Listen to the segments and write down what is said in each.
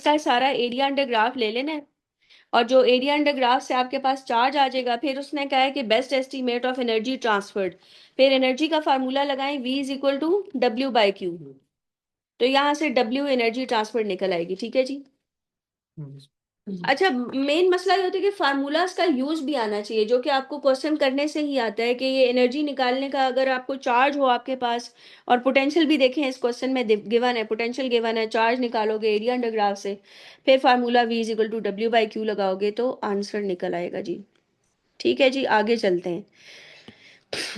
का सारा area under graph ले लेना है और जो एरिया अंडर ग्राफ से आपके पास चार्ज आ जाएगा, फिर उसने कहा है कि best estimate of energy transferred, फिर एनर्जी का फार्मूला लगाएं, V is equal to W/Q। तो यहाँ से W एनर्जी ट्रांसफर निकल आएगी। ठीक है जी। अच्छा, मेन मसला ये होता है कि फार्मूलाज का यूज भी आना चाहिए, जो कि आपको क्वेश्चन करने से ही आता है कि ये एनर्जी निकालने का, अगर आपको चार्ज हो आपके पास और पोटेंशियल भी देखें, इस क्वेश्चन में गिवन है, पोटेंशियल गिवन है, चार्ज निकालोगे एरिया अंडर ग्राफ से, फिर formula V is equal to W/Q लगाओगे तो आंसर निकल आएगा जी। ठीक है जी, आगे चलते हैं।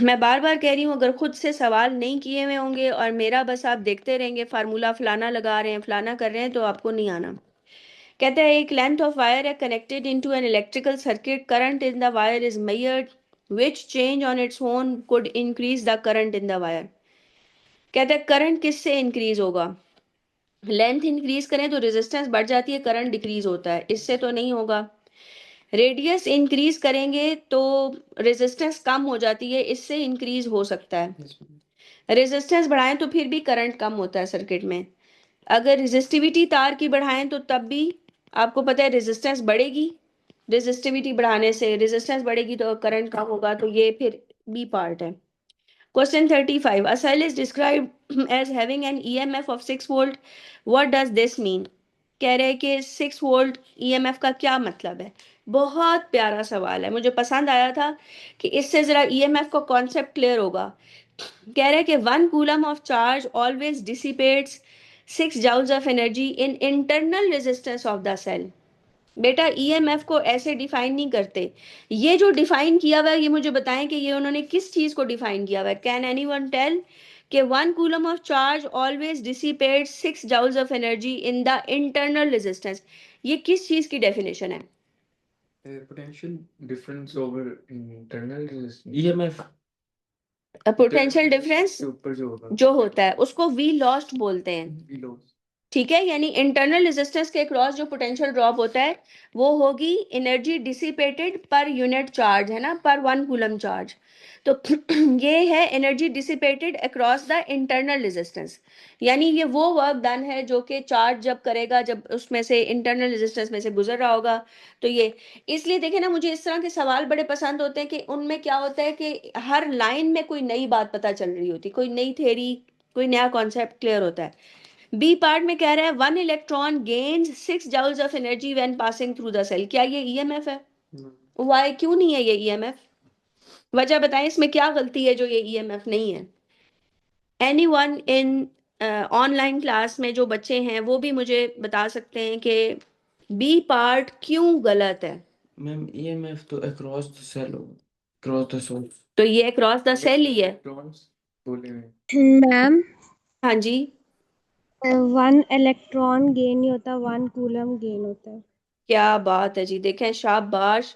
मैं बार बार कह रही हूँ, अगर खुद से सवाल नहीं किए हुए होंगे और मेरा बस आप देखते रहेंगे, फार्मूला फलाना लगा रहे हैं, फलाना कर रहे हैं, तो आपको नहीं आना। कहता है एक लेंथ ऑफ वायर है connected into an electrical circuit, current in the wire is measured, which change on its own could increase the current in the wire. कहता है करंट किससे इंक्रीज होगा? लेंथ इंक्रीज करें तो रेजिस्टेंस बढ़ जाती है, करंट डिक्रीज होता है, इससे तो नहीं होगा। रेडियस इंक्रीज करेंगे तो रेजिस्टेंस कम हो जाती है, इससे इंक्रीज हो सकता है। रेजिस्टेंस बढ़ाएं तो फिर भी करंट कम होता है सर्किट में। अगर रेजिस्टिविटी तार की बढ़ाएं तो तब भी आपको पता है रेजिस्टेंस बढ़ेगी, रेजिस्टिविटी बढ़ाने से रेजिस्टेंस बढ़ेगी तो करंट कम होगा, तो ये फिर बी पार्ट है। Question 35, a cell is described as having an EMF of 6 volt. What does this mean? कह रहे हैं कि 6 वोल्ट EMF का क्या मतलब है। बहुत प्यारा सवाल है, मुझे पसंद आया था कि इससे जरा EMF का कॉन्सेप्ट क्लियर होगा। कह रहे हैं कि 1 coulomb of charge always dissipates 6 joules of energy in internal resistance of the cell. बेटा ईएमएफ को ऐसे डिफाइन नहीं करते। ये जो डिफाइन किया हुआ है, ये मुझे बताएं कि ये उन्होंने किस चीज को डिफाइन किया हुआ है। कैन एनीवन टेल कि 1 coulomb of charge always dissipate 6 joules of energy in the internal resistance, ये किस चीज की डेफिनेशन है? Potential difference over internal EMF. Potential difference के ऊपर जो होता है उसको वी लॉस्ट बोलते हैं। लॉस। ठीक है, यानी इंटरनल रेजिस्टेंस के क्रॉस जो पोटेंशियल ड्रॉप होता है वो होगी energy dissipated per unit charge, है ना, पर 1 कूलम चार्ज। तो ये है energy dissipated across the internal resistance, यानी ये वो वर्क डन है जो कि चार्ज जब करेगा, जब उसमें से इंटरनल रेजिस्टेंस में से गुजर रहा होगा। तो ये इसलिए देखे ना, मुझे इस तरह के सवाल बड़े पसंद होते हैं कि उनमें क्या होता है कि हर लाइन में कोई नई बात पता चल रही होती, कोई नई थ्योरी, कोई नया कॉन्सेप्ट क्लियर होता है। बी पार्ट में कह रहा है 1 electron gains 6 joules of energy when passing through the cell. क्या ये ईएमएफ है? वाई, क्यों नहीं है ये ईएमएफ? वजह बताएं, इसमें क्या गलती है जो ये ईएमएफ नहीं है? एनीवन इन ऑनलाइन क्लास में जो बच्चे हैं वो भी मुझे बता सकते हैं कि बी पार्ट क्यों गलत है? मैम ईएमएफ तो अक्रॉस द सेल होगा, अक्रॉस द सोर्स। तो ये अक्रॉस द सेल ही है। इलेक्ट्रॉन्स बोले हुए। मैम हाँ जी, 1 इलेक्ट्रॉन गेन नहीं होता, 1 कूलम गेन होता है। क्या बात है जी, देखें, शाबाश।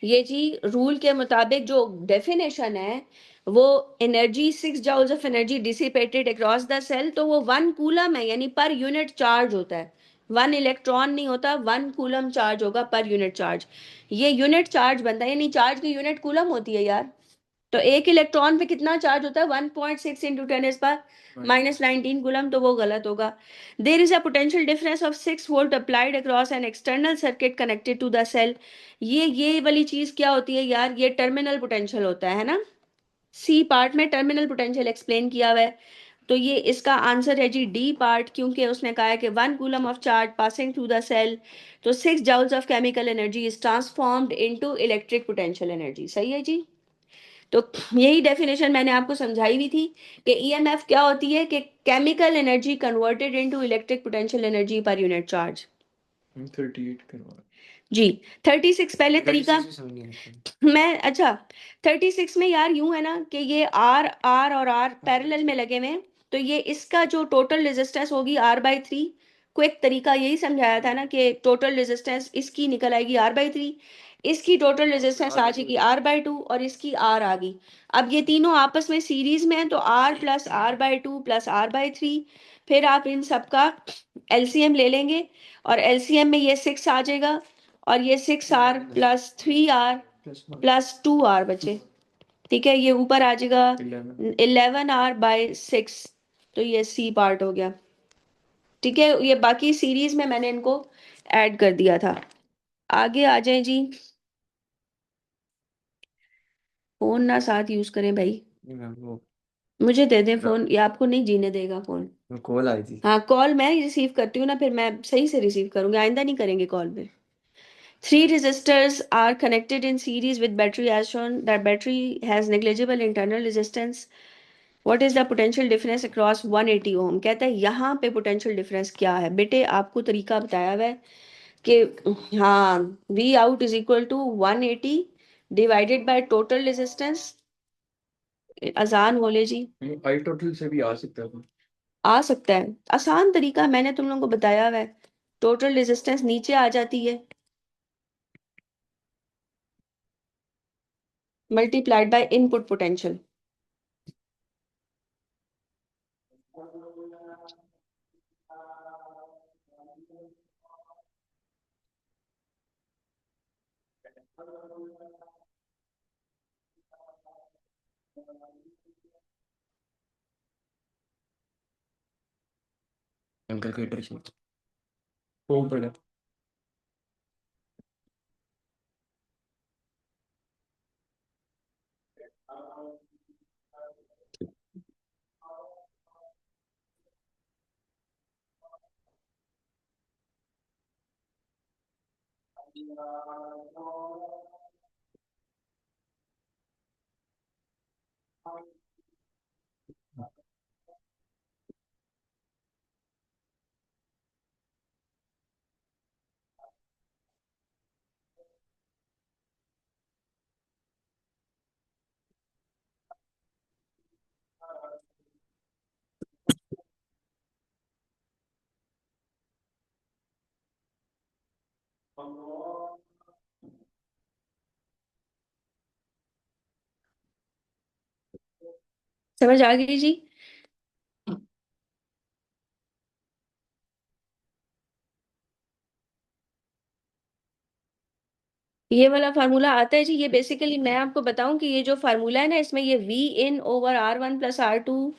ये जी रूल के मुताबिक जो डेफिनेशन है वो energy 6 joules of energy dissipated across the cell, तो वो 1 कूलम है, यानी पर यूनिट चार्ज होता है। 1 इलेक्ट्रॉन नहीं होता, 1 कूलम चार्ज होगा पर यूनिट चार्ज। ये यूनिट चार्ज बनता है, यानी चार्ज की यूनिट कूलम होती है यार। तो एक इलेक्ट्रॉन पे कितना चार्ज होता है? 1.6 इंटू 10⁻⁻19 कूलम, तो वो गलत होगा। There is a potential difference of 6 volt applied across an external circuit connected to the cell. ये वाली चीज क्या होती है यार? ये टर्मिनल पोटेंशियल होता है ना। सी पार्ट में टर्मिनल पोटेंशियल एक्सप्लेन किया हुआ है। तो ये इसका आंसर है जी डी पार्ट, क्योंकि उसने कहा है कि 1 coulomb of charge passing through the cell, तो 6 joules of chemical energy is transformed into electric potential energy. सही है जी। तो यही डेफिनेशन मैंने आपको समझाई हुई थी कि ईएमएफ क्या होती है, कि chemical energy converted into electric potential energy per unit charge. 38 करवा जी। 36 पहले तरीका 36 समझ नहीं आता। मैं, अच्छा, 36 में यार यूं है ना कि ये आर आर और आर पैरेलल में लगे हुए हैं, तो ये इसका जो टोटल रेजिस्टेंस होगी R/3। को एक तरीका यही समझाया था ना कि टोटल रेजिस्टेंस इसकी निकल आएगी R/3, इसकी टोटल रेजिस्टेंस आ जाएगी R/2 और इसकी R आ गई। अब ये तीनों आपस में सीरीज में है, तो R plus R/2 plus R/3, फिर आप इन सबका एलसीएम ले लेंगे और एलसीएम में ये 6 आ जाएगा और ये 6R plus 3R plus 2R बचे। ठीक है, ये ऊपर आ जाएगा 11R/6, तो ये सी पार्ट हो गया। ठीक है, ये बाकी सीरीज में मैंने इनको ऐड कर दिया था। आगे आ जाए जी। फोन ना साथ यूज करें भाई, वो मुझे दे दें फोन, ये आपको नहीं जीने देगा फोन। कॉल आई थी। हाँ, कॉल मैं रिसीव करती हूँ ना, फिर मैं सही से रिसीव करूंगी, आइंदा नहीं करेंगे कॉल पे। Three resistors are connected in series with battery as shown. That battery has negligible internal resistance. What is the potential difference across 180 ohm? कहता है यहाँ पे potential difference क्या है बेटे, आपको तरीका बताया हुआ है कि हाँ, V out is equal to 180 divided by total resistance। आसान बोले जी। आई टोटल से भी आ सकता है। आ सकता है, आसान तरीका मैंने तुम लोगों को बताया हुआ है। टोटल रेजिस्टेंस नीचे आ जाती है, multiplied by input potential. Calculator से वो ऊपर समझ आ गई जी। ये वाला फार्मूला आता है जी, ये बेसिकली मैं आपको बताऊं कि ये जो फार्मूला है ना, इसमें ये V इन ओवर R1 प्लस R2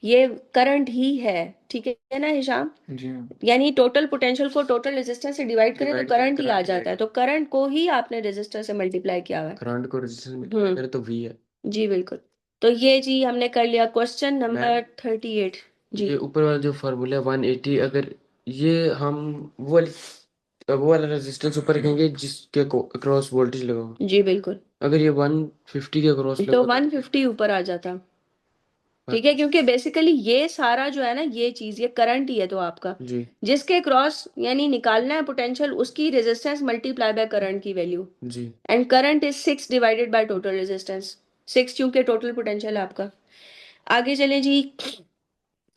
ये करंट ही है, ठीक है ना हिशाम? जी हाँ। यानी टोटल पोटेंशियल को टोटल रेजिस्टेंस से डिवाइड करें तो डिवाइड करंट ही आ करंट जाता है, तो करंट को ही आपने रेजिस्टर से मल्टीप्लाई किया हुआ है। करंट को रेजिस्टेंस में हम्म, मेरे तो वी है। जी बिल्कुल। तो ये जी हमने कर लिया क्वेश्चन नंबर 38 जी। ये ऊपर वाला जो फार्मूला 180, अगर ये हम वो वाला रेजिस्टेंस ऊपर रखेंगे जिसके क्रॉस वोल्टेज लगाओ, जी बिल्कुल, अगर ये 150 के क्रॉस तो लगाओ 150 ऊपर आ जाता, ठीक है, क्योंकि बेसिकली ये सारा जो है ना, ये चीज ये करंट ही है तो आपका जी जिसके क्रॉस यानी निकालना है पोटेंशियल, उसकी रेजिस्टेंस मल्टीप्लाई बाय करंट की वैल्यू। जी and current is 6 divided by total resistance, 6 क्योंकि टोटल पोटेंशियल है आपका। आगे चले जी।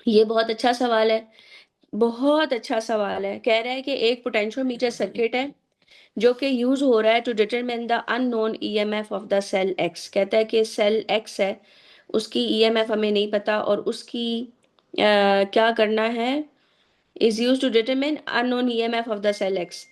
ये बहुत अच्छा सवाल है, बहुत अच्छा सवाल है। कह रहा है कि एक पोटेंशियोमीटर सर्किट है जो कि यूज हो रहा है to determine the unknown EMF of the cell X. कहता है कि सेल एक्स है, उसकी ईएमएफ हमें नहीं पता, और उसकी क्या करना है, is use to determine unknown EMF of the cell X.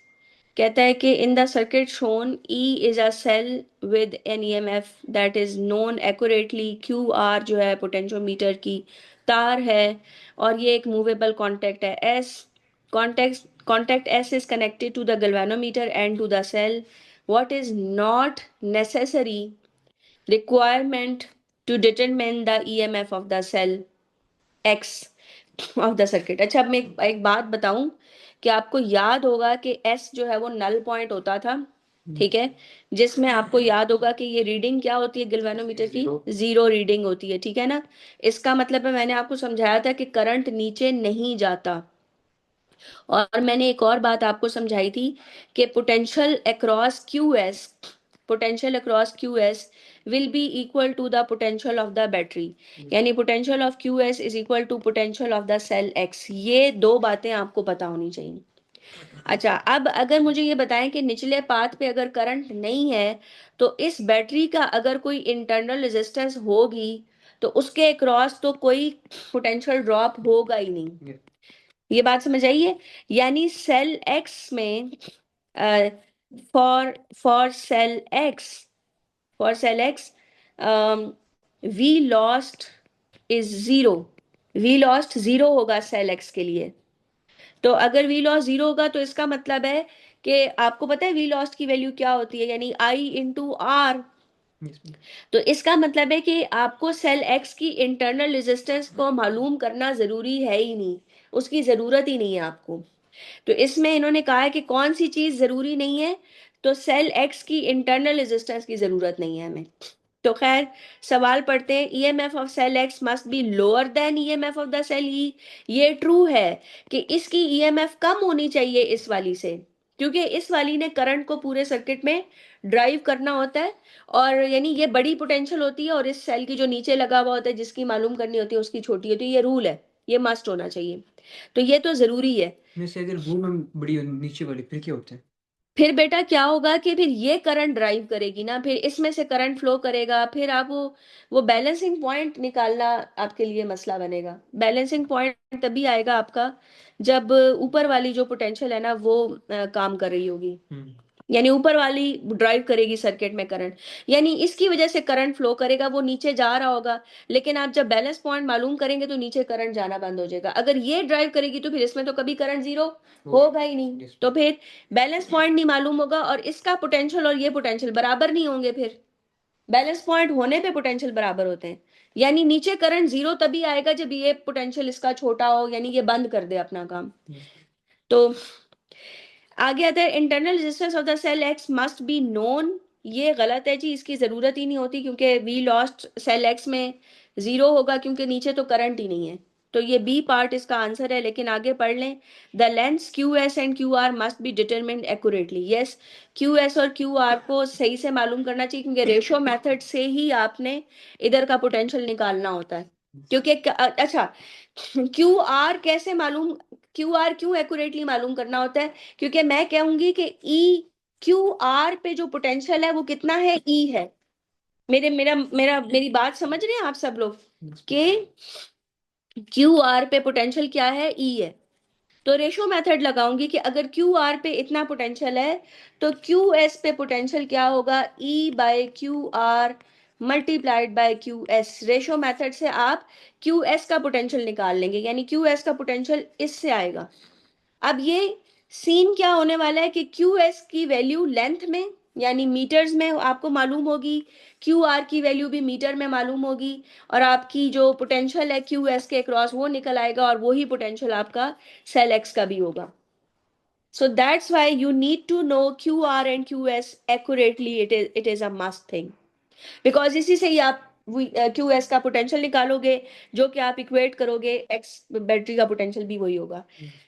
कहता है कि in the circuit shown E is a cell with an EMF that is known accurately. Q R जो है पोटेंशियोमीटर की तार है, और ये एक मूवेबल कॉन्टेक्ट है S. Contact S is connected to the galvanometer and to the cell. What is not necessary requirement to determine the EMF of the cell x of the circuit. अच्छा, अब मैं एक बात बताऊं कि आपको याद होगा कि एस जो है वो नल पॉइंट होता था, ठीक है, जिसमें आपको याद होगा कि ये रीडिंग क्या होती है गैल्वेनोमीटर की, जीरो रीडिंग होती है, ठीक है ना? इसका मतलब है, मैंने आपको समझाया था कि करंट नीचे नहीं जाता। और मैंने एक और बात आपको समझाई थी कि potential across Q S will be equal to the potential of the battery. यानी potential of Q S is equal to potential of the cell X. ये दो बातें आपको पता होनी चाहिए। अच्छा, अब अगर मुझे ये बताएं कि निचले पाथ पे अगर करंट नहीं है, तो इस बैटरी का अगर कोई इंटरनल रेजिस्टेंस होगी, तो उसके अक्रॉस तो कोई पोटेंशियल ड्रॉप होगा ही नहीं। ये बात समझ आई है? यानी सेल एक्स में for for cell X for cell X V lost is zero. V lost zero होगा सेल एक्स के लिए। तो अगर वी लॉस्ट जीरो होगा तो इसका मतलब है कि आपको पता है वी लॉस्ट की वैल्यू क्या होती है, यानी आई इंटू आर। तो इसका मतलब है कि आपको सेल एक्स की इंटरनल रेजिस्टेंस को मालूम करना जरूरी है ही नहीं, उसकी जरूरत ही नहीं है आपको। तो इसमें इन्होंने कहा है कि कौन सी चीज जरूरी नहीं है, तो सेल एक्स की इंटरनल रेजिस्टेंस की जरूरत नहीं है हमें। तो खैर सवाल पढ़ते हैं, EMF of cell X must be lower than EMF of the cell E. ये ट्रू है कि इसकी ईएमएफ कम होनी चाहिए इस वाली से, क्योंकि इस वाली ने करंट को पूरे सर्किट में ड्राइव करना होता है, और यानी ये बड़ी पोटेंशियल होती है, और इस सेल की जो नीचे लगा हुआ होता है जिसकी मालूम करनी होती है उसकी छोटी होती है। ये रूल है, ये मस्ट होना चाहिए, तो ये तो जरूरी है। वैसे अगर वो में बड़ी नीचे वाली फिर क्या होता है? फिर बेटा क्या होगा कि फिर ये करंट ड्राइव करेगी ना, फिर इसमें से करंट फ्लो करेगा, फिर आप वो बैलेंसिंग पॉइंट निकालना आपके लिए मसला बनेगा। बैलेंसिंग पॉइंट तभी आएगा आपका जब ऊपर वाली जो पोटेंशियल है ना वो काम कर रही होगी, यानी ऊपर वाली ड्राइव करेगी सर्किट में करंट, यानी इसकी वजह से करंट फ्लो करेगा, वो नीचे जा रहा होगा। लेकिन आप जब बैलेंस पॉइंट मालूम करेंगे तो नीचे करंट जाना बंद हो जाएगा। अगर ये ड्राइव करेगी तो फिर इसमें तो कभी करंट जीरो होगा ही नहीं, तो फिर बैलेंस पॉइंट नहीं मालूम होगा, और इसका पोटेंशियल और ये पोटेंशियल बराबर नहीं होंगे। फिर बैलेंस पॉइंट होने पे पोटेंशियल बराबर होते हैं, यानी नीचे करंट जीरो तभी आएगा जब ये पोटेंशियल इसका छोटा हो, यानी ये बंद कर दे अपना काम। तो आगे आता है, internal resistance of the cell X must be known. ये गलत है जी, इसकी जरूरत ही नहीं होती, क्योंकि वी लॉस्ट सेल एक्स में जीरो होगा क्योंकि नीचे तो करंट ही नहीं है। तो ये बी पार्ट इसका आंसर है। लेकिन आगे पढ़ लें, the lengths Q S and Q R must B determined accurately. Yes, Q S और क्यू आर को सही से मालूम करना चाहिए, क्योंकि रेशो मेथड से ही आपने इधर का पोटेंशियल निकालना होता है। क्योंकि अच्छा, क्यू आर कैसे मालूम, क्यू आर क्यों एक्यूरेटली मालूम करना होता है, क्योंकि मैं कहूंगी कि ई क्यू आर पे जो पोटेंशियल है वो कितना है, ई है। मेरी बात समझ रहे हैं आप सब लोग कि क्यू आर पे पोटेंशियल क्या है, ई है। तो रेशो मेथड लगाऊंगी कि अगर क्यू आर पे इतना पोटेंशियल है तो क्यू एस पे पोटेंशियल क्या होगा, ई bye Q R multiplied by Q S. Ratio method से आप क्यू एस का पोटेंशियल निकाल लेंगे, यानी क्यू एस का पोटेंशियल इससे आएगा। अब ये सीन क्या होने वाला है कि क्यू एस की वैल्यू लेंथ में यानी मीटर्स में आपको मालूम होगी, क्यू आर की वैल्यू भी मीटर में मालूम होगी, और आपकी जो पोटेंशियल है क्यू एस के क्रॉस वो निकल आएगा, और वही पोटेंशियल आपका सेल एक्स का भी होगा। So that's why you need to know QR and QS accurately. It is a must thing. Because इसी से ही आप क्यू एस का पोटेंशियल निकालोगे, जो कि आप इक्वेट करोगे एक्स बैटरी का पोटेंशियल भी वही होगा।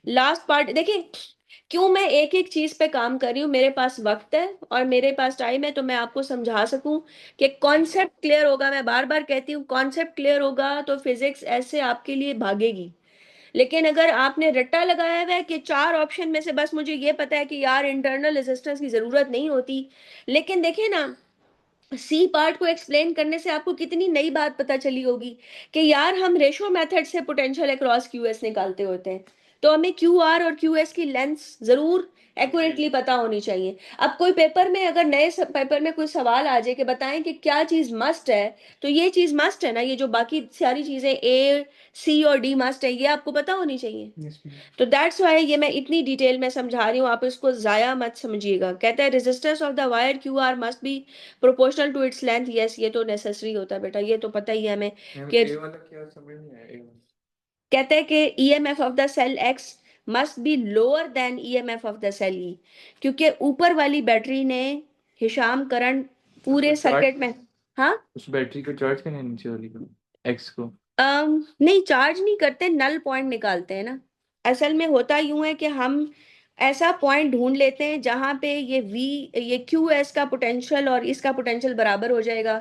लास्ट पार्ट देखिए, क्यों मैं एक एक चीज पे काम कर रही हूँ, मेरे पास वक्त है और मेरे पास टाइम है, तो मैं आपको समझा सकूं कि कॉन्सेप्ट क्लियर होगा। मैं बार बार कहती हूँ कॉन्सेप्ट क्लियर होगा तो फिजिक्स ऐसे आपके लिए भागेगी। लेकिन अगर आपने रट्टा लगाया हुआ है कि चार ऑप्शन में से बस मुझे ये पता है कि यार इंटरनल रेजिस्टेंस की जरूरत नहीं होती, लेकिन देखिए ना, सी पार्ट को एक्सप्लेन करने से आपको कितनी नई बात पता चली होगी कि यार हम रेशो मेथड से पोटेंशियल अक्रॉस क्यूएस निकालते होते हैं, तो हमें क्यू आर और क्यू एस की लेंथ जरूर एक्यूरेटली पता होनी चाहिए। अब कोई पेपर में अगर नए पेपर में कोई सवाल आ जाए कि बताएं कि क्या चीज मस्ट है, तो ये चीज मस्ट है ना, ये जो बाकी सारी चीजें ए सी और डी मस्ट है, ये आपको पता होनी चाहिए। तो दैट्स वाई ये मैं इतनी डिटेल में समझा रही हूँ, आप इसको जाया मत समझिएगा। कहता है resistance of the wire Q R must be proportional to its length. Yes, ये तो नेसेसरी होता है बेटा, ये तो पता ही है हमें कि ए वाला क्या समझ नहीं आया, ए वाला कहते हैं कि EMF of the cell X must be lower than EMF of the cell E, क्योंकि ऊपर वाली बैटरी ने हिशाम करंट पूरे उसको चार्ज, सर्किट में। हाँ, उस बैटरी को चार्ज करना है नीचे वाली को, एक्स को। नहीं चार्ज नहीं करते, नल पॉइंट निकालते हैं ना। असल में होता यूं है कि हम ऐसा पॉइंट ढूंढ लेते हैं जहां पे ये क्यू एस का पोटेंशियल और इसका पोटेंशियल बराबर हो जाएगा,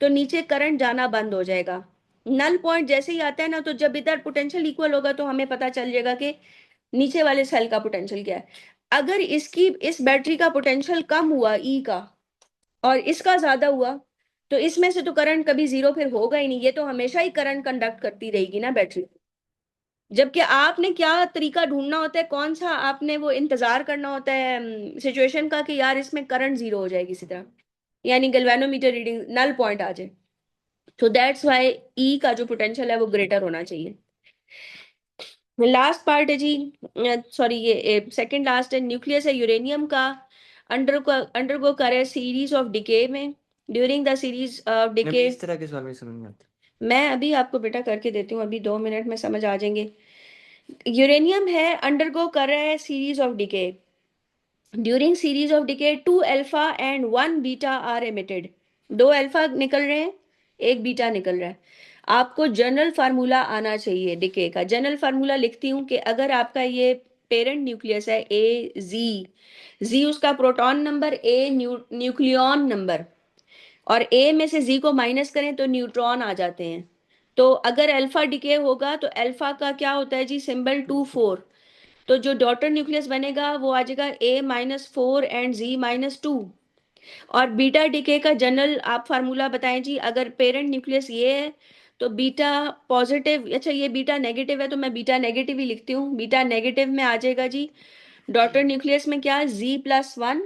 तो नीचे करंट जाना बंद हो जाएगा। नल पॉइंट जैसे ही आता है ना, तो जब इधर पोटेंशियल इक्वल होगा तो हमें पता चल जाएगा कि नीचे वाले सेल का पोटेंशियल क्या है। अगर इस बैटरी का पोटेंशियल कम हुआ ई का और इसका ज्यादा हुआ, तो इसमें से तो करंट कभी जीरो फिर होगा ही नहीं, ये तो हमेशा ही करंट कंडक्ट करती रहेगी ना बैटरी। जबकि आपने क्या तरीका ढूंढना होता है, कौन सा आपने वो इंतजार करना होता है सिचुएशन का कि यार इसमें करंट जीरो हो जाए किसी तरह, यानी गैल्वेनोमीटर रीडिंग नल पॉइंट आ जाए। तो दैट्स व्हाई ई का जो पोटेंशियल है वो ग्रेटर होना चाहिए। लास्ट पार्ट है जी, सॉरी ये सेकंड लास्ट है, न्यूक्लियस है यूरेनियम का, अंडरगो करे सीरीज ऑफ डिके में, during the series of decay. इस तरह के सवाल में समझ में आता मैं अभी आपको बेटा करके देती हूँ, अभी 2 मिनट में समझ आ जाएंगे। यूरेनियम है, अंडरगो कर रहा है series of decay, during series of decay 2 alpha and 1 beta are emitted. 2 alpha निकल रहे हैं, 1 बीटा निकल रहा है। आपको जनरल फार्मूला आना चाहिए डिके का। जनरल फार्मूला लिखती हूँ कि अगर आपका ये पेरेंट न्यूक्लियस है ए जी, जी उसका प्रोटॉन नंबर, ए न्यूक्लियॉन नंबर, और ए में से जी को माइनस करें तो न्यूट्रॉन आ जाते हैं। तो अगर अल्फा डिके होगा तो अल्फा का क्या होता है जी, सिंबल 2 4। तो जो डॉटर न्यूक्लियस बनेगा वो आ जाएगा A-4 एंड Z-2। और बीटा डिके का जनरल आप फार्मूला बताएं जी। अगर पेरेंट न्यूक्लियस ये है तो बीटा पॉजिटिव, अच्छा ये बीटा नेगेटिव है तो मैं बीटा नेगेटिव ही लिखती हूँ। बीटा नेगेटिव में आ जाएगा जी डॉटर न्यूक्लियस में क्या, Z+1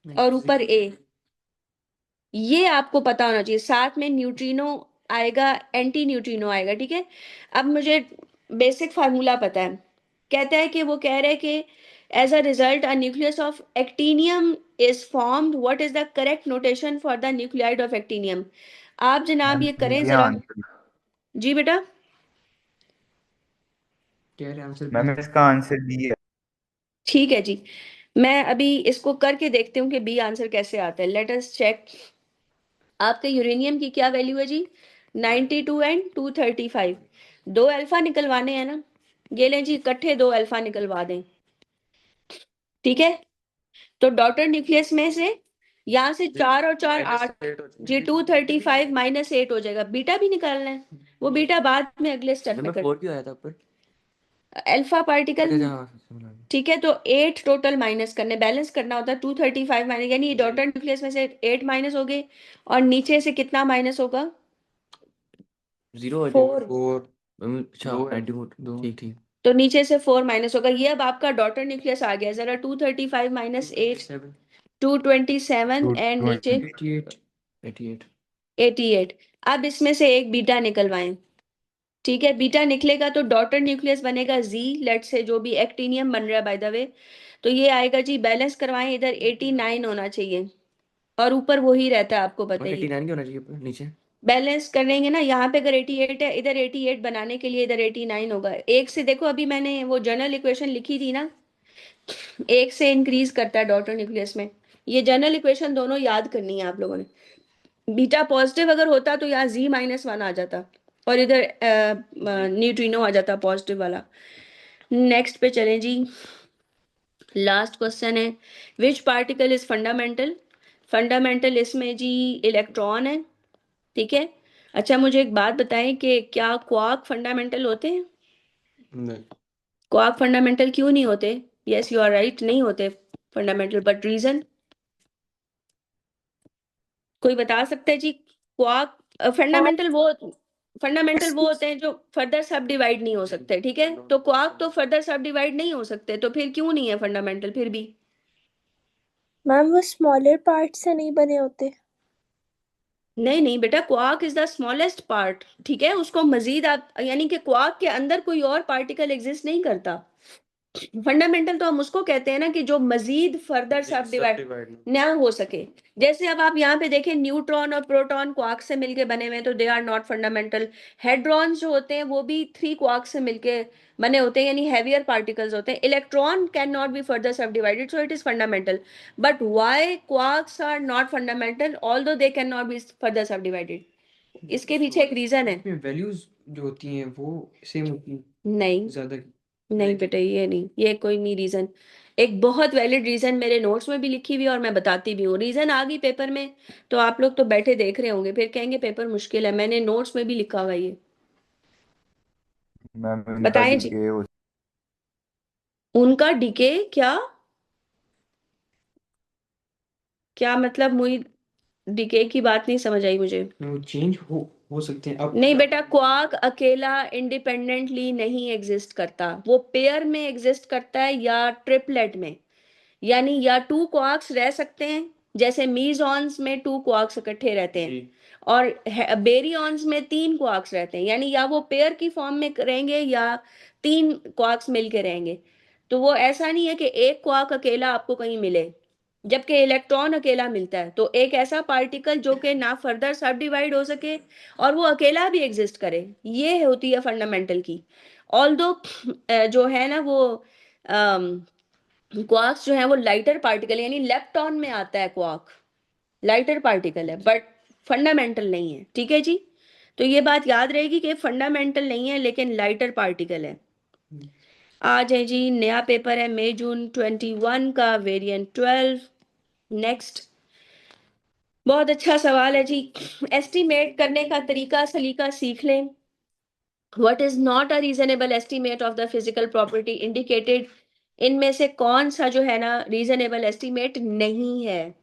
और ऊपर A। ये आपको पता होना चाहिए। साथ में न्यूट्रिनो आएगा, एंटी न्यूट्रिनो आएगा, ठीक है। अब मुझे बेसिक फार्मूला पता है। कहता है कि वो कह रहे हैं कि as a result a nucleus of actinium is formed, what is the correct notation for the nuclide of actinium. आप जनाब ये करें ये जरा। आंसर जी बेटा। कह रहे आंसर मैम, बी। इसका आंसर बी है। ठीक है जी, मैं अभी इसको करके देखती हूँ कि बी आंसर कैसे आता है। Let us check. आपके यूरेनियम की क्या वैल्यू है जी, 92 एंड 235। 2 अल्फा निकलवाने हैं ना, ये लें जी इकट्ठे 2 अल्फा निकलवा दें, ठीक है। तो डॉटर न्यूक्लियस में से यहाँ से 4 और 4 8 जी, 235 -8 हो जाएगा। बीटा भी निकालना है, वो बीटा बाद में अगले स्टेप में मैं कर। 4 क्यों आया था ऊपर? अल्फा पार्टिकल, अच्छा हाँ समझ आ गया। ठीक है। तो 8 टोटल माइनस करने, बैलेंस करना होता है। 235 माइनस, यानी डॉटर न्यूक्लियस में से 8 माइनस हो गए, और नीचे से कितना माइनस होगा, 0 हो 4। जाएगा। 4 अच्छा दो है, 94 दो। ठीक ठीक। तो नीचे से 4 माइनस होगा। ये अब आपका डॉटर न्यूक्लियस आ गया जरा। 235 माइनस 8, 227 एंड नीचे 88। 88 88। अब इसमें से एक बीटा निकलवाएं, ठीक है। बीटा निकलेगा तो डॉटर न्यूक्लियस बनेगा जी, लेट से जो भी एक्टिनियम बन रहा है बाय द वे। तो ये आएगा जी, बैलेंस करवाएं, इधर 89 होना चाहिए और ऊपर वही रहता है, आपको पता और ही। 89 क्या होना चाहिए ऊपर नीचे? बैलेंस करेंगे ना, यहाँ पे अगर 88 है, इधर 88 बनाने के लिए इधर 89 होगा। एक से देखो, अभी मैंने वो जनरल इक्वेशन लिखी थी ना, एक से इंक्रीज करता है डॉटर न्यूक्लियस में। ये जनरल इक्वेशन दोनों याद करनी है आप लोगों ने। बीटा पॉजिटिव अगर होता तो यहाँ Z-1 आ जाता, और इधर न्यूट्रिनो आ जाता पॉजिटिव वाला। नेक्स्ट पे चलें जी। लास्ट क्वेश्चन है, which particle is fundamental. Fundamental इसमें जी इलेक्ट्रॉन है, ठीक है। अच्छा मुझे एक बात बताएं कि क्या क्वार्क फंडामेंटल होते हैं। नहीं। क्वार्क फंडामेंटल क्यों नहीं होते। यस यू आर राइट, नहीं होते फंडामेंटल, बट रीजन कोई बता सकता है जी। क्वार्क फंडामेंटल वो होते हैं जो फर्दर सब डिवाइड नहीं हो सकते, ठीक है। तो क्वार्क तो फर्दर सब डिवाइड नहीं हो सकते, तो फिर क्यों नहीं है फंडामेंटल फिर भी। मैम वो स्मॉलर पार्ट से नहीं बने होते। नहीं नहीं बेटा, quark is the smallest part, ठीक है। उसको मजीद आप, यानी कि क्वार्क के अंदर कोई और पार्टिकल एग्जिस्ट नहीं करता। फंडामेंटल तो हम उसको कहते हैं ना कि जो मजीद फर्दर सब डिवाइड ना हो सके। जैसे अब आप यहाँ पे देखें, न्यूट्रॉन और प्रोटॉन क्वार्क से मिलके बने हुए हैं, तो they are not fundamental. Hadrons जो होते हैं वो भी 3 क्वार्क से मिलके बने होते हैं, यानी हैवियर पार्टिकल्स होते हैं। Electron can not be further sub divided, so it is fundamental. But why quarks are not fundamental although they can not be further sub divided. इसके पीछे एक रीजन है। इसमें वैल्यूज जो होती हैं वो सेम होती हैं नहीं ज्यादा। नहीं बेटा, ये नहीं, ये कोई नहीं रीजन। एक बहुत वैलिड रीजन मेरे नोट्स में भी लिखी हुई है और मैं बताती भी हूँ। रीजन आ गई पेपर में तो आप लोग तो बैठे देख रहे होंगे, फिर कहेंगे पेपर मुश्किल है। मैंने नोट्स में भी लिखा हुआ है ये। मैम इनका बताएं जी। डीके हो उनका डिके क्या, क्या मतलब मुझे डिके की बात नहीं समझ आई मुझे। वो चेंज हो सकते हैं अब। नहीं बेटा, क्वार्क अकेला इंडिपेंडेंटली नहीं एग्जिस्ट करता, वो पेयर में एग्जिस्ट करता है या ट्रिपलेट में। यानी या 2 क्वार्क्स रह सकते हैं जैसे मीजॉन्स में 2 क्वार्क्स इकट्ठे रहते हैं जी और बेरियॉन्स में 3 क्वार्क्स रहते हैं, यानी या वो पेयर की फॉर्म में रहेंगे या 3 क्वार्क्स मिलके रहेंगे। तो वो ऐसा नहीं है कि एक क्वार्क अकेला आपको कहीं मिले, जबकि इलेक्ट्रॉन अकेला मिलता है। तो एक ऐसा पार्टिकल जो कि ना फर्दर सब डिवाइड हो सके और वो अकेला भी एग्जिस्ट करे, ये होती है फंडामेंटल की। ऑल्दो जो है ना वो क्वार्क्स जो है वो लाइटर पार्टिकल, यानी लेप्टॉन में आता है क्वार्क, लाइटर पार्टिकल है बट फंडामेंटल नहीं है। ठीक है जी, तो ये बात याद रहेगी कि फंडामेंटल नहीं है लेकिन लाइटर पार्टिकल है। आ जाए जी, नया पेपर है मई जून 21 का, वेरिएंट 12। नेक्स्ट, बहुत अच्छा सवाल है जी। एस्टिमेट करने का तरीका सलीका सीख लें। What is not a reasonable estimate of the physical property indicated, इनमें से कौन सा जो है ना रीजनेबल एस्टिमेट नहीं है।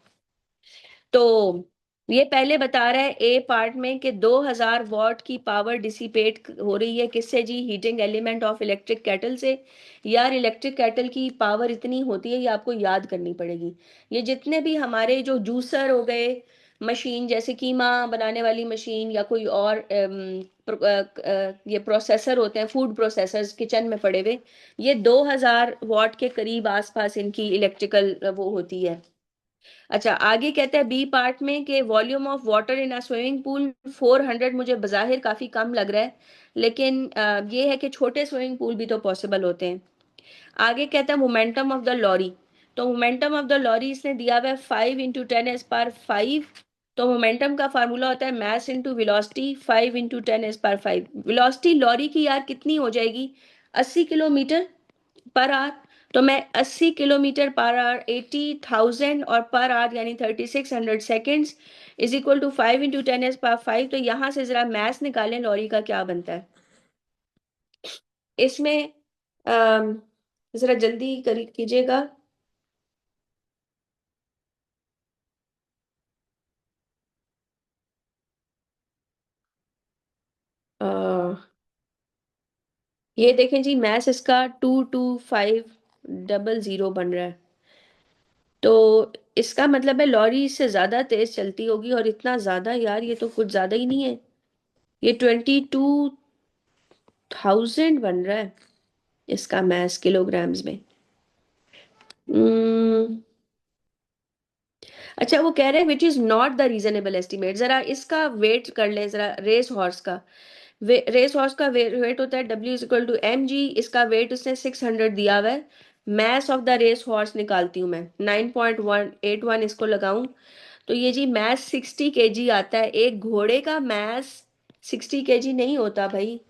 तो ये पहले बता रहा है ए पार्ट में कि 2000 वॉट की पावर डिसिपेट हो रही है, किससे जी, heating element of electric kettle से। यार इलेक्ट्रिक केटल की पावर इतनी होती है, ये आपको याद करनी पड़ेगी। ये जितने भी हमारे जो जूसर हो गए, मशीन जैसे कीमा बनाने वाली मशीन या कोई और ये प्रोसेसर होते हैं, फूड प्रोसेसर्स किचन में पड़े हुए, ये 2000 वॉट के करीब आसपास इनकी इलेक्ट्रिकल वो होती है। अच्छा, आगे कहते हैं बी पार्ट में कि volume of water in a swimming pool 400, मुझे बज़ाहिर काफी कम लग रहा है, लेकिन ये है कि छोटे स्विमिंग पूल भी तो पॉसिबल होते हैं। आगे कहता है मोमेंटम ऑफ द लॉरी, तो मोमेंटम ऑफ द लॉरी इसने दिया हुआ है 5 × 10⁵ तो मोमेंटम का फार्मूला होता है mass into velocity 5 × 10⁵। Velocity lorry की यार कितनी हो जाएगी, 80 किलोमीटर पर आवर। तो मैं 80 किलोमीटर पर आवर, 80,000 और पर आवर यानी 3600 सेकेंड्स इज इक्वल टू 5 × 10⁵। तो यहां से जरा मैथ्स निकालें लॉरी का क्या बनता है इसमें। अम, जरा जल्दी कीजिएगा। अ, ये देखें जी, मैथ्स इसका 22500 बन रहा है। तो इसका मतलब है लॉरी इससे ज्यादा तेज चलती होगी, और इतना ज्यादा यार ये तो कुछ ज्यादा ही नहीं है, ये 22,000 बन रहा है इसका मैस किलोग्राम्स में। हम्म, अच्छा, वो कह रहे हैं which is not the reasonable estimate. जरा इसका वेट कर ले जरा, रेस हॉर्स का रेस हॉर्स का वेट होता है W = mg, इसका वेट उसने 600 दिया हुआ है। Mass of the race horse निकालती हूँ मैं, 9.181 इसको लगाऊं तो ये जी मैस 60 kg आता है। एक घोड़े का मैस 60 kg नहीं होता भाई,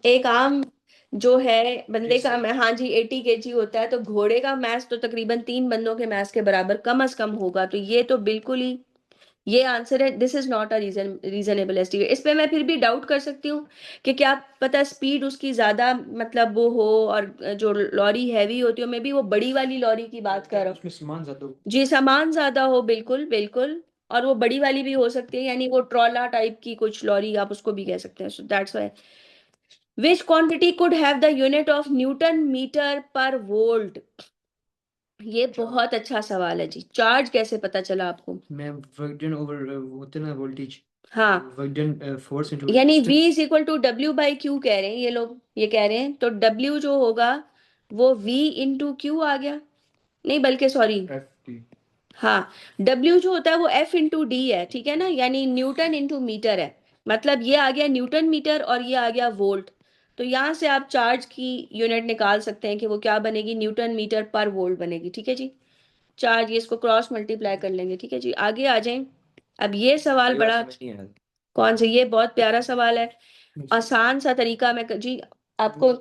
एक आम जो है बंदे का मैं, हाँ जी 80 kg होता है। तो घोड़े का मैस तो तकरीबन 3 बंदों के मैस के बराबर कम अज कम होगा। तो ये तो बिल्कुल ही, ये आंसर है, this is not a reasonable estimate. इस पे मैं फिर भी डाउट कर सकती हूँ कि क्या पता स्पीड उसकी ज्यादा मतलब वो हो, और जो लॉरी हैवी होती हो, मे बी वो बड़ी वाली लॉरी की बात कर रहा हूँ। उसमें सामान ज्यादा हो। जी सामान ज्यादा हो, बिल्कुल बिल्कुल, और वो बड़ी वाली भी हो सकती है, यानी वो ट्रॉला टाइप की कुछ लॉरी आप उसको भी कह सकते हैं। So that's why which quantity could have the unit of newton metre per volt. ये बहुत अच्छा सवाल है जी, चार्ज कैसे पता चला आपको। मैं वर्क डन ओवर होते ना वोल्टेज, हाँ, वर्क डन फोर्स इनटू यानी V रेजिस्टेंस। = W/Q कह रहे हैं ये लोग, ये कह रहे हैं तो W जो होगा वो V × Q आ गया, नहीं बल्कि सॉरी, FT हाँ, W जो होता है वो F × D है, ठीक है ना, यानी न्यूटन इंटू मीटर है। मतलब ये आ गया न्यूटन मीटर और ये आ गया वोल्ट। तो यहाँ से आप चार्ज की यूनिट निकाल सकते हैं कि वो क्या बनेगी, न्यूटन मीटर पर वोल्ट बनेगी। ठीक है जी, चार्ज, ये इसको क्रॉस मल्टीप्लाई कर लेंगे। ठीक है जी, आगे आ जाएं। अब ये सवाल ये बात बड़ा, समझ नहीं आया। कौन से, ये बहुत प्यारा सवाल है, आसान सा तरीका मैं जी आपको,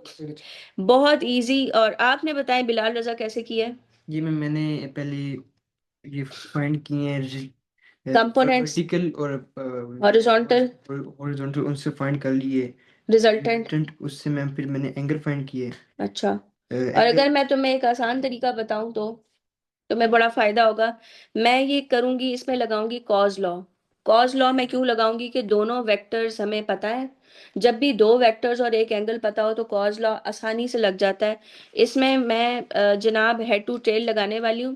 बहुत इजी। और आपने बताएं बिलाल रजा कैसे किया है। ये मैंने पहले ये फाइंड किए हैं कंपोनेंट्स, वर्टिकल और हॉरिजॉन्टल, हॉरिजॉन्टल, उनसे फाइंड कर लिए। रिजल्टेंट। रिजल्टेंट उससे मैंने एंगल फाइंड किए। अच्छा, और एंगल अगर मैं तुम्हें एक आसान तरीका बताऊं तो तुम्हें बड़ा फायदा होगा। मैं ये करूंगी, इसमें लगाऊंगी कॉज लॉ। कॉज लॉ मैं क्यों लगाऊंगी कि दोनों वेक्टर्स हमें पता है, जब भी दो वेक्टर्स और एक एंगल पता हो तो कॉज लॉ आसानी से लग जाता है। इसमें मैं जनाब हेड टू टेल लगाने वाली हूँ।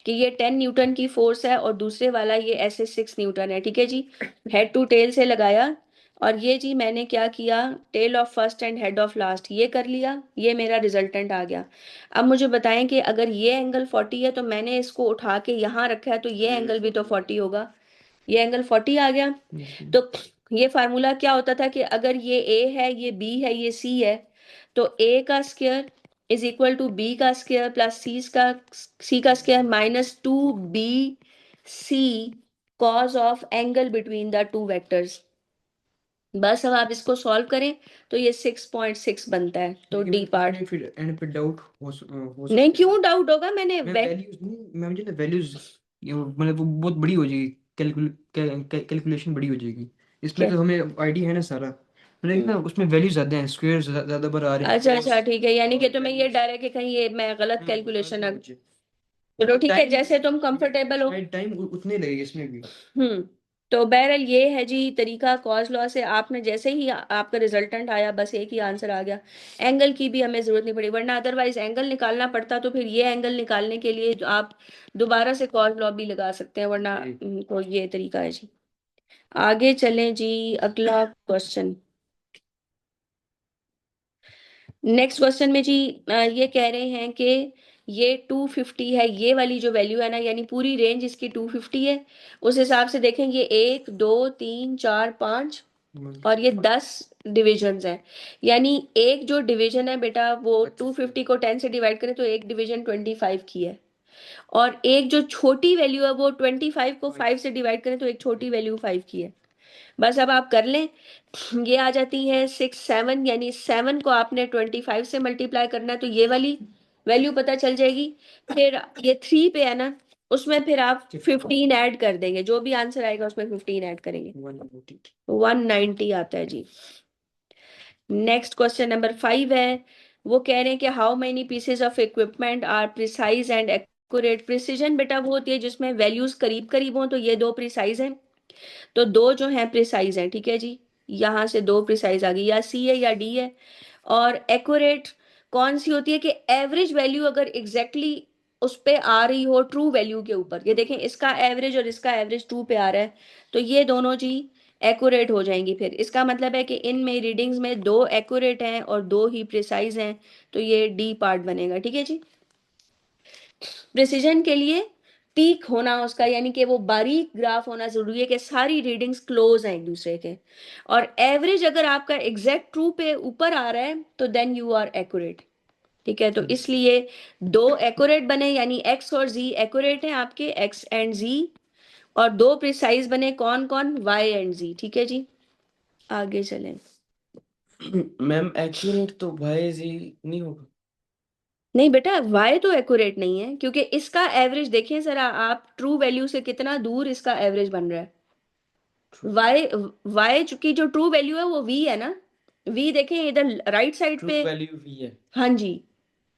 कि ये 10 न्यूटन की फोर्स है और दूसरे वाला ये ऐसे 6 न्यूटन है, ठीक है जी। हेड टू टेल से लगाया और ये जी मैंने क्या किया, tail of first and head of last ये कर लिया, ये मेरा रिजल्टेंट आ गया। अब मुझे बताएं कि अगर ये एंगल 40 है तो मैंने इसको उठा के यहाँ रखा है, तो ये एंगल भी तो 40 होगा, ये एंगल 40 आ गया। तो ये फार्मूला क्या होता था कि अगर ये ए है, ये बी है, ये सी है, तो ए का square is equal to B का स्क्वायर प्लस सी का square minus 2b C cos of angle between the two vectors. बस अब आप इसको सॉल्व करें तो ये 6.6 बनता है, तो डी पार्ट। लेकिन फिर एंड पे डाउट हो नहीं, क्यों डाउट होगा, मैंने मैं वैल्यूज नहीं, मैं मुझे ना वैल्यूज मतलब वो बहुत बड़ी हो जाएगी, कैलकुलेशन बड़ी हो जाएगी। इसमें तो हमें आईडिया है ना सारा, लेकिन ना उसमें वैल्यूज ज्यादा हैं, स्क्वायर ज्यादा बार आ रहे हैं। अच्छा अच्छा ठीक है, यानी कि तुम्हें ये डर है कि कहीं ये मैं गलत कैलकुलेशन अब। चलो ठीक है, जैसे तुम कंफर्टेबल हो। टाइम उतने लगेगा इसमें भी। तो बहरहाल ये है जी तरीका कॉज लॉ से। आपने जैसे ही आपका रिजल्टेंट आया बस एक ही आंसर आ गया, एंगल की भी हमें जरूरत नहीं पड़ी, वरना अदरवाइज एंगल निकालना पड़ता तो फिर ये एंगल निकालने के लिए जो आप दोबारा से कॉज लॉ भी लगा सकते हैं, वरना तो ये तरीका है जी। आगे चलें जी, अगला क्वेश्चन। नेक्स्ट क्वेश्चन में जी ये कह रहे हैं कि ये 250 है, ये वाली जो वैल्यू है ना, यानी पूरी रेंज इसकी 250 है। उस हिसाब से देखें ये 1 2 3 4 5 और ये 10 डिविजन्स हैं, यानी एक जो डिवीजन है बेटा वो 250 को 10 से डिवाइड करें तो एक डिवीजन 25 की है, और एक जो छोटी वैल्यू है वो 25 को 5 से डिवाइड करें तो एक छोटी वैल्यू 5 की है। बस अब आप कर लें, ये आ जाती है 6 7, यानी 7 को आपने 25 से मल्टीप्लाई करना है तो ये वाली वैल्यू पता चल जाएगी। फिर ये 3 पे है ना, उसमें फिर आप 15 ऐड कर देंगे, जो भी आंसर आएगा उसमें 15 ऐड करेंगे, 190 आता है जी। नेक्स्ट क्वेश्चन नंबर 5 है, वो कह रहे हैं कि how many pieces of equipment are precise and accurate. Precision बेटा वो होती है जिसमें वैल्यूज करीब करीब हों, तो ये दो प्रिसाइज हैं, तो दो जो हैं प्रिसाइज हैं, ठीक है जी। यहाँ से दो प्रिसाइज आ गई, या सी है या डी है। और एक्यूरेट कौन सी होती है कि एवरेज वैल्यू अगर एग्जैक्टली उस पे आ रही हो ट्रू वैल्यू के ऊपर, ये देखें इसका एवरेज और इसका एवरेज 2 पे आ रहा है, तो ये दोनों जी एक्यूरेट हो जाएंगी। फिर इसका मतलब है कि इनमें रीडिंग्स में दो एक्यूरेट हैं और दो ही प्रिसाइज हैं, तो ये डी पार्ट बनेगा, ठीक है जी। प्रिसीजन के लिए टीक होना उसका, यानी कि वो बारीक ग्राफ होना जरूरी है कि सारी रीडिंग्स क्लोज हैं एक दूसरे के, और एवरेज अगर आपका एग्जैक्ट ट्रू पे ऊपर आ रहा है तो देन यू आर एक्यूरेट, ठीक है। तो इसलिए दो एक्यूरेट बने, यानी एक्स और जी एक्यूरेट हैं आपके, एक्स एंड जी, और दो प्रिसाइज बने, कौन कौन, वाई एंड जी, ठीक है जी। आगे चलें। मैम एक्यूरेट तो भाई जी नहीं होगा। नहीं बेटा, वाई तो एक्यूरेट नहीं है, क्योंकि इसका एवरेज देखें जरा आप, ट्रू वैल्यू से कितना दूर इसका एवरेज बन रहा है। वाई वाई की जो ट्रू वैल्यू है वो वी है ना, वी देखें इधर राइट साइड ट्रू पे। वैल्यू भी है। हाँ जी,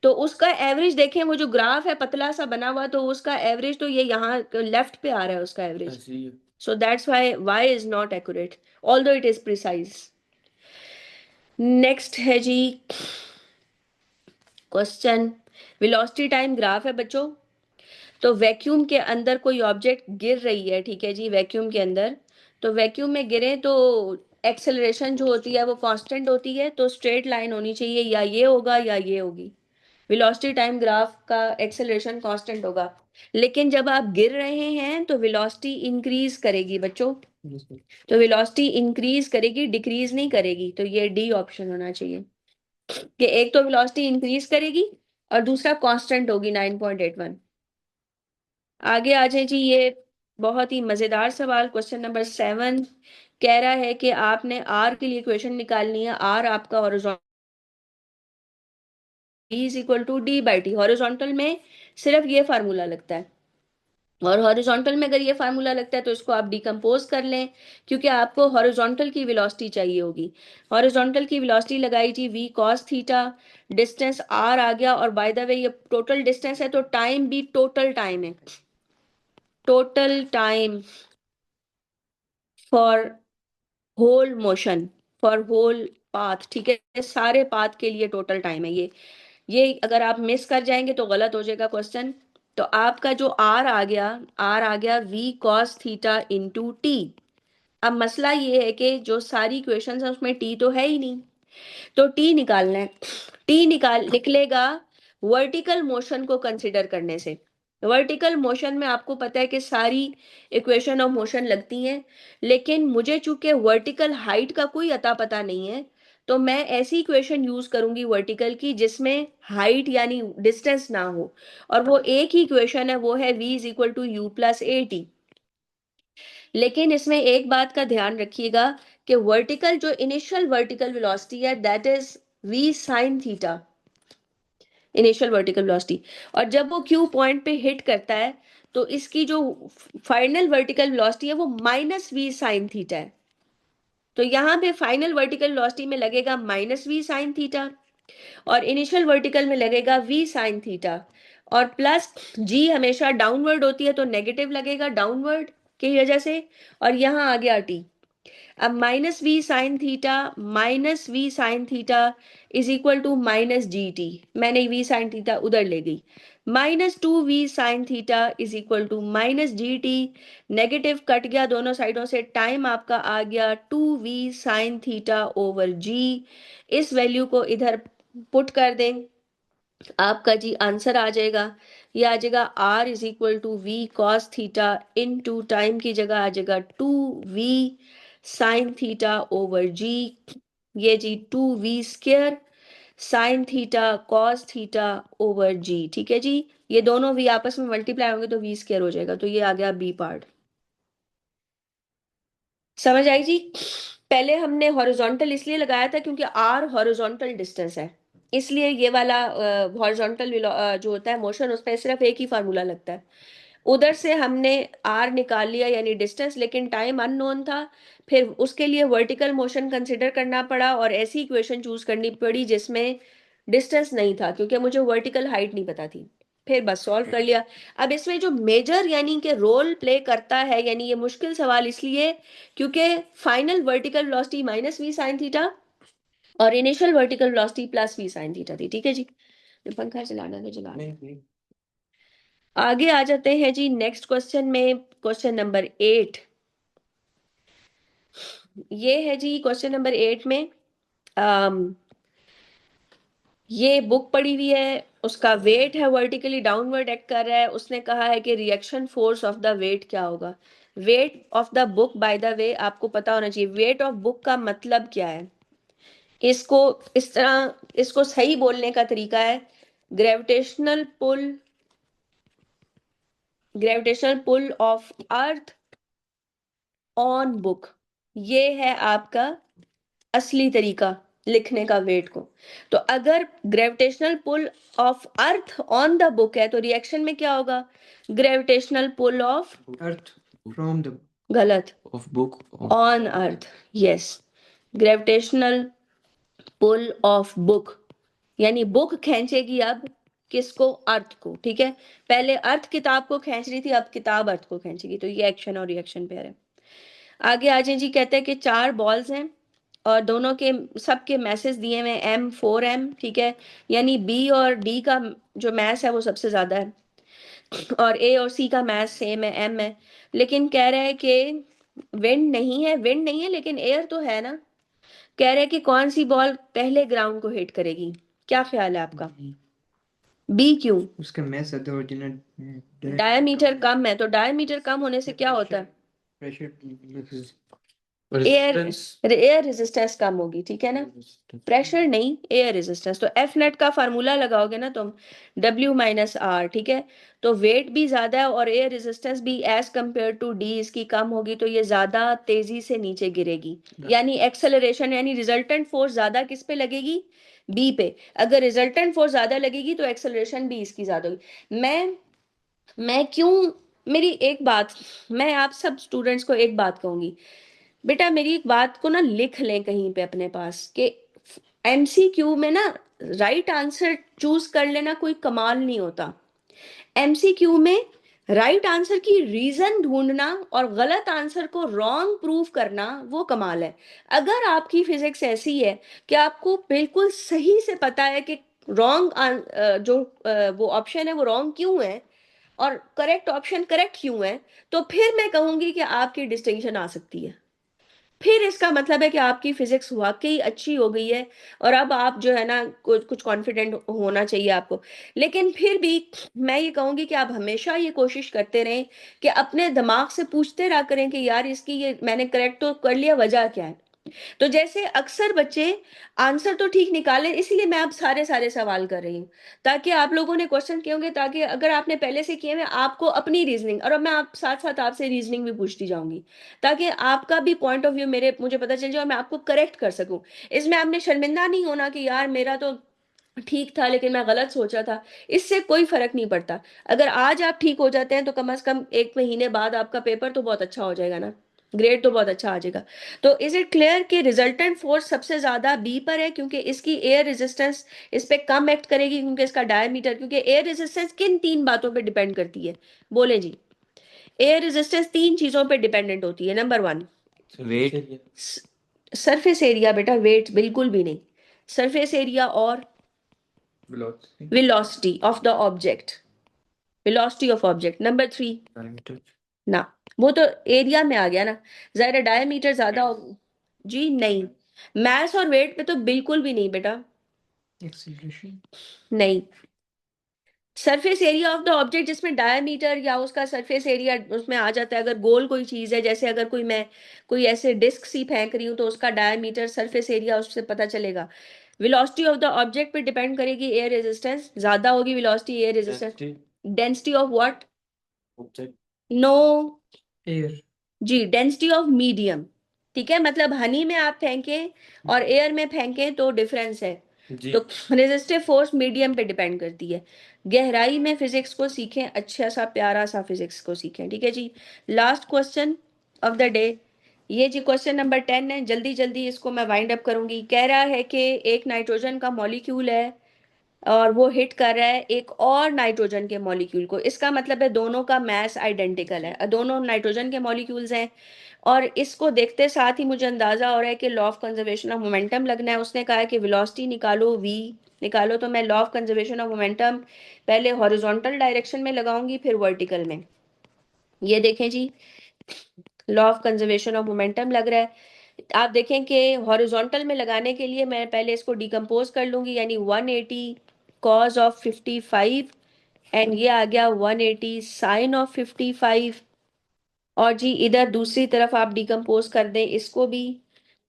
तो उसका एवरेज देखें, वो जो ग्राफ है पतला सा बना हुआ, तो उसका एवरेज तो ये यहाँ लेफ्ट पे आ रहा है उसका एवरेज, ऐसे ही है। so that's why y is not accurate although it is precise। Next है जी क्वेश्चन, वेलोसिटी टाइम ग्राफ है बच्चों। तो वैक्यूम के अंदर कोई ऑब्जेक्ट गिर रही है, ठीक है जी, वैक्यूम के अंदर, तो वैक्यूम में गिरे तो एक्सेलरेशन जो होती है वो कांस्टेंट होती है, तो स्ट्रेट लाइन होनी चाहिए, या ये होगा या ये होगी। वेलोसिटी टाइम ग्राफ का एक्सेलरेशन कांस्टेंट होगा, लेकिन जब आप गिर रहे हैं तो वेलोसिटी इंक्रीज करेगी बच्चों, तो वेलोसिटी इंक्रीज करेगी, डिक्रीज नहीं करेगी, तो ये डी ऑप्शन होना चाहिए कि एक तो वेलोसिटी इंक्रीज करेगी और दूसरा कांस्टेंट होगी 9.81। आगे आ जाए जी, ये बहुत ही मजेदार सवाल, क्वेश्चन नंबर 7 कह रहा है कि आपने आर के लिए इक्वेशन निकालनी है। आर आपका horizontal is equal to D by T, horizontal में सिर्फ ये फार्मूला लगता है, और हॉरिजॉन्टल में अगर ये फार्मूला लगता है तो इसको आप डिकम्पोज कर लें, क्योंकि आपको हॉरिजॉन्टल की वेलोसिटी चाहिए होगी। हॉरिजॉन्टल की वेलोसिटी लगाई जी v cos theta, distance r आ गया, और बाय द वे ये टोटल डिस्टेंस है तो टाइम भी टोटल टाइम है, total time for whole motion, for whole path, ठीक है, सारे पाथ के लिए टोटल टाइम है ये। अगर आप मिस कर जाएंगे तो गलत हो जाएगा क्वेश्चन। तो आपका जो आर आ गया v cos theta into T. अब मसला ये है कि जो सारी इक्वेशंस है उसमें टी तो है ही नहीं, तो टी निकालना है। टी निकलेगा वर्टिकल मोशन को कंसिडर करने से। वर्टिकल मोशन में आपको पता है कि सारी इक्वेशन ऑफ मोशन लगती हैं, लेकिन मुझे चूंकि वर्टिकल हाइट का कोई अता पता नहीं है, तो मैं ऐसी इक्वेशन यूज करूंगी वर्टिकल की जिसमें हाइट यानी डिस्टेंस ना हो, और वो एक ही इक्वेशन है, वो है v is equal to U plus A T. लेकिन इसमें एक बात का ध्यान रखिएगा कि वर्टिकल जो इनिशियल वर्टिकल वेलोसिटी है that is v sine theta, initial vertical velocity. और जब वो क्यू पॉइंट पे हिट करता है तो इसकी जो फाइनल वर्टिकल वेलोसिटी है वो माइनस वी साइन थीटा है। तो यहाँ पे फाइनल वर्टिकल वेलोसिटी में लगेगा माइनस वी साइन थीटा, और इनिशियल वर्टिकल में लगेगा v साइन थीटा, और प्लस g हमेशा डाउनवर्ड होती है तो नेगेटिव लगेगा डाउनवर्ड की वजह से, और यहाँ आ गया t। अब minus V sine theta is equal to minus G T, मैंने वी साइन थीटा उधर ले गई, minus two V sine theta is equal to minus G T, negative cut गया दोनों साइडों से, टाइम आपका आ गया two V sine theta over G. इस वैल्यू को इधर पुट कर दें, आपका जी आंसर आ जाएगा, ये आ जाएगा r is equal to V cos theta into time की जगह आ जाएगा two V sine theta over G. ये G two V square sine theta cos theta over G, ठीक है जी। ये दोनों v आपस में मल्टीप्लाई होंगे तो v स्क्र हो जाएगा, तो ये आ गया बी पार्ट। समझ आई जी। पहले हमने हॉरिजॉन्टल इसलिए लगाया था क्योंकि r हॉरिजॉन्टल डिस्टेंस है, इसलिए ये वाला हॉरिजॉन्टल जो होता है मोशन उस पर सिर्फ एक ही फार्मूला लगता है। उधर से हमने r निकाल लिया यानी डिस्टेंस, लेकिन टाइम अननोन था, फिर उसके लिए वर्टिकल मोशन कंसिडर करना पड़ा और ऐसी इक्वेशन चूज करनी पड़ी जिसमें डिस्टेंस नहीं था, क्योंकि मुझे वर्टिकल हाइट नहीं पता थी। फिर बस सॉल्व कर लिया। अब इसमें जो मेजर यानी कि रोल प्ले करता है, यानी ये मुश्किल सवाल इसलिए क्योंकि final vertical velocity minus V sine theta और initial vertical velocity plus V sine theta थी, ठीक है जी। पंखा चलाना तो चलाना। नहीं आगे आ जाते हैं जी नेक्स्ट क्वेश्चन में, क्वेश्चन नंबर 8। ये है जी क्वेश्चन नंबर 8 में ये बुक पड़ी हुई है, उसका वेट है वर्टिकली डाउनवर्ड एक्ट कर रहा है, उसने कहा है कि reaction force of the weight क्या होगा। Weight of the book by the way आपको पता होना चाहिए, वेट ऑफ बुक का मतलब क्या है। इसको इस तरह इसको सही बोलने का तरीका है gravitational pull of earth on book. ये है आपका असली तरीका लिखने का वेट को। तो अगर gravitational pull of earth on the book है तो रिएक्शन में क्या होगा, gravitational pull of, earth from the गलत, of book on earth, yes, gravitational pull of book, यानी बुक खींचेगी अब किसको, अर्थ को, ठीक है। पहले अर्थ किताब को खींच रही थी, अब किताब अर्थ को खींचेगी, तो ये एक्शन और रिएक्शन पेयर है। आगे आ जाए जी, कहते हैं कि 4 बॉल्स हैं और दोनों के सबके मैसेज दिए हुए M4M, ठीक है, यानी बी और डी का जो मैस है वो सबसे ज्यादा है और ए और सी का मैस सेम है, M है। लेकिन कह रहे हैं कि विंड नहीं है लेकिन एयर तो है ना। कह रहे हैं कि कौन सी बॉल पहले ग्राउंड को हिट करेगी, क्या ख्याल है आपका। बी क्यों, उसका मैस ज्यादा और जिन्हें डायमीटर कम है, तो डायमीटर कम होने से क्या होता है, pressure air resistance air resistance कम होगी, ठीक है ना। प्रेशर नहीं, एयर रेजिस्टेंस। तो एफ नेट का फार्मूला लगाओगे ना तुम, W माइनस आर, ठीक है। तो वेट भी ज्यादा है और एयर रेजिस्टेंस भी एज कंपेयर टू डी इसकी कम होगी, तो ये ज्यादा तेजी से नीचे गिरेगी, यानी एक्सेलरेशन यानी रिजल्टेंट फोर्स ज्यादा किस पे लगेगी, बी पे। अगर रिजल्टेंट फोर्स ज्यादा लगेगी तो एक्सेलरेशन भी इसकी ज्यादा होगी। मैं क्यों, मेरी एक बात, मैं आप सब स्टूडेंट्स को एक बात कहूंगी, बेटा मेरी एक बात को ना लिख लें कहीं पे अपने पास कि एमसीक्यू में ना राइट आंसर चूज कर लेना कोई कमाल नहीं होता। एमसीक्यू में राइट आंसर की रीजन ढूंढना और गलत आंसर को रॉन्ग प्रूव करना वो कमाल है। अगर आपकी फिजिक्स ऐसी है कि आपको बिल्कुल सही से पता है कि रॉन्ग जो वो ऑप्शन है वो रॉन्ग क्यों है, और करेक्ट ऑप्शन करेक्ट क्यों है, तो फिर मैं कहूंगी कि आपकी डिस्टिंक्शन आ सकती है, फिर इसका मतलब है कि आपकी फिजिक्स वाकई अच्छी हो गई है और अब आप जो है ना कुछ कुछ कॉन्फिडेंट होना चाहिए आपको। लेकिन फिर भी मैं ये कहूंगी कि आप हमेशा ये कोशिश करते रहें कि अपने दिमाग से पूछते रहा करें कि यार इसकी ये मैंने करेक्ट तो कर लिया, वजह क्या है। तो जैसे अक्सर बच्चे आंसर तो ठीक निकाले, इसलिए मैं अब सारे सारे सवाल कर रही हूँ ताकि आप लोगों ने क्वेश्चन किए होंगे, ताकि अगर आपने पहले से किए हुए आपको अपनी रीजनिंग, और अब मैं आप साथ साथ आपसे रीजनिंग भी पूछती जाऊंगी ताकि आपका भी पॉइंट ऑफ व्यू मेरे मुझे पता चल जाए और मैं आपको करेक्ट कर सकूं। इसमें आपने शर्मिंदा नहीं होना कि यार मेरा तो ठीक था लेकिन मैं गलत सोचा था, इससे कोई फर्क नहीं पड़ता। अगर आज आप ठीक हो जाते हैं तो कम से कम 1 महीने बाद आपका पेपर तो बहुत अच्छा हो जाएगा ना, ग्रेड तो बहुत अच्छा आ जाएगा। तो इज इट क्लियर कि रिजल्टेंट फोर्स सबसे ज्यादा बी पर है, क्योंकि इसकी एयर रेजिस्टेंस इस पे कम एक्ट करेगी, क्योंकि इसका डायमीटर, क्योंकि एयर रेजिस्टेंस किन 3 बातों पे डिपेंड करती है, बोले जी। एयर रेजिस्टेंस 3 चीजों पे डिपेंडेंट होती है। Number 1, weight. Surface area. बेटा वेट बिल्कुल भी नहीं, सरफेस एरिया और velocity. Velocity of the object, velocity of object. Number 3, diameter. ना, वो तो एरिया में आ गया ना, जाहिर है डायमीटर ज्यादा हो। जी नहीं, मास और वेट पे तो बिल्कुल भी नहीं बेटा, एक्सीलरेशन। नहीं। Surface area of the object जिसमें डायमीटर या उसका सरफेस एरिया उसमें आ जाता है, अगर गोल कोई चीज है, जैसे अगर कोई ऐसे डिस्क सी फेंक रही हूँ तो उसका डायमीटर सरफेस एरिया उससे पता चलेगा। वेलोसिटी ऑफ द ऑब्जेक्ट पे डिपेंड करेगी एयर रेजिस्टेंस, ज्यादा होगी velocity air resistance. Density of what? Object. No air. जी, डेंसिटी ऑफ मीडियम। ठीक है, मतलब हनी में आप फेंकें और एयर में फेंकें तो डिफरेंस है। जी। तो रेजिस्टिव फोर्स मीडियम पे डिपेंड करती है। गहराई में फिजिक्स को सीखें, अच्छा सा प्यारा सा फिजिक्स को सीखें। ठीक है जी, last question of the day, ये जी क्वेश्चन नंबर 10 है। जल्दी जल्दी इसको मैं वाइंड अप करूंगी। कह रहा है कि एक नाइट्रोजन का मॉलिक्यूल है और वो हिट कर रहा है एक और नाइट्रोजन के मॉलिक्यूल को, इसका मतलब है दोनों का मास आइडेंटिकल है, दोनों नाइट्रोजन के मॉलिक्यूल्स हैं। और इसको देखते साथ ही मुझे अंदाजा हो रहा है कि law of conservation of momentum लगना है। उसने कहा है कि वेलोसिटी निकालो, वी निकालो, तो मैं law of conservation of momentum पहले हॉरिजॉन्टल डायरेक्शन में लगाऊंगी फिर वर्टिकल में। ये देखें जी, law of conservation of momentum लग रहा है। आप देखें कि हॉरिजॉन्टल में लगाने के लिए मैं पहले इसको डिकम्पोज कर लूंगी, यानी 180 कॉज ऑफ 55 एंड ये आ गया 180 साइन ऑफ 55। और जी इधर दूसरी तरफ आप डिकम्पोज कर दें इसको भी,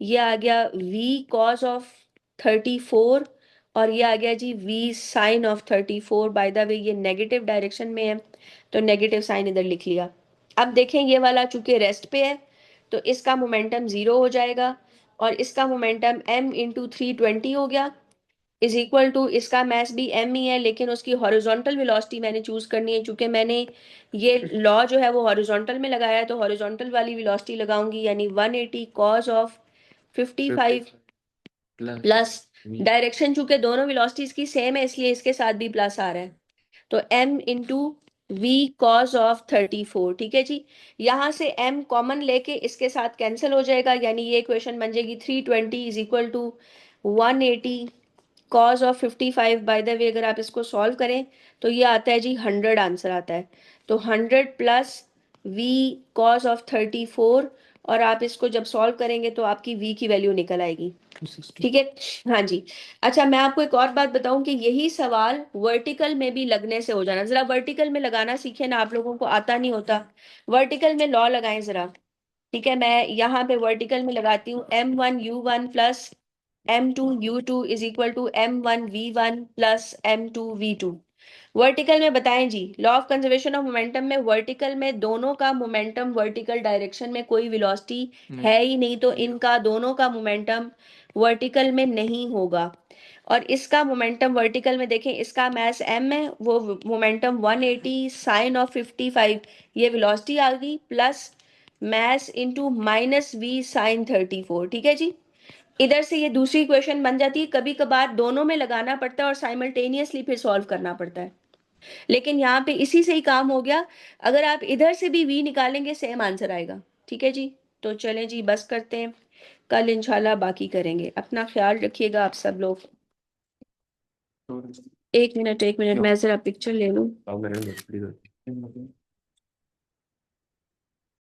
ये आ गया v कॉस ऑफ 34 और ये आ गया जी v sine of 34। By the way ये नेगेटिव डायरेक्शन में है तो नेगेटिव साइन इधर लिख लिया। अब देखें ये वाला चूंकि रेस्ट पे है तो इसका मोमेंटम 0 हो जाएगा और इसका मोमेंटम m इंटू 320 हो गया, इज इक्वल टू इसका मैस भी m ही है, लेकिन उसकी हॉरिजॉन्टल वेलोसिटी मैंने चूज करनी है। चूंकि मैंने ये लॉ जो है वो हॉरिजॉन्टल में लगाया है तो हॉरिजॉन्टल वाली वेलोसिटी लगाऊंगी, यानी 180 कॉस ऑफ 55 प्लस डायरेक्शन, चूंकि दोनों वेलोसिटीज की सेम है इसलिए इसके साथ भी प्लस आ रहा है, तो m into V cos of 34। ठीक है जी, यहां से m कॉमन लेके इसके साथ कैंसिल हो जाएगा, यानी ये इक्वेशन बन जाएगी 320 is equal to 180 cos of 55। By the way अगर आप इसको सॉल्व करें तो ये आता है जी 100 आंसर आता है, तो 100 प्लस v कॉज ऑफ 34 और आप इसको जब सॉल्व करेंगे तो आपकी v की वैल्यू निकल आएगी। 260। ठीक है, हाँ जी। अच्छा मैं आपको एक और बात बताऊं कि यही सवाल वर्टिकल में भी लगने से हो जाना, जरा वर्टिकल में लगाना सीखे ना, आप लोगों को आता नहीं होता। वर्टिकल में लॉ लगाएं जरा। ठीक है, मैं यहाँ पे वर्टिकल में लगाती हूँ m1u1 plus m2u2 is equal to m1v1 plus m2v2। Vertical में बताएं जी, law of conservation of momentum में वर्टिकल में दोनों का मोमेंटम वर्टिकल डायरेक्शन में कोई वेलोसिटी है ही नहीं, तो इनका दोनों का मोमेंटम वर्टिकल में नहीं होगा। और इसका मोमेंटम वर्टिकल में देखें, इसका मास m है, वो मोमेंटम 180 साइन ऑफ 55, ये वेलोसिटी आ गई, plus mass into minus v sine 34। ठीक है जी, इधर से ये दूसरी इक्वेशन बन जाती है। कभी कभार दोनों में लगाना पड़ता है और साइमल्टेनियसली फिर सॉल्व करना पड़ता है, लेकिन यहाँ पे इसी से ही काम हो गया। अगर आप इधर से भी v निकालेंगे सेम आंसर आएगा। ठीक है जी, तो चलें जी बस करते हैं, कल इंशाल्लाह बाकी करेंगे। अपना ख्याल रखिएगा आप सब लोग। एक मिनट मैं जरा पिक्चर ले लूं। हैं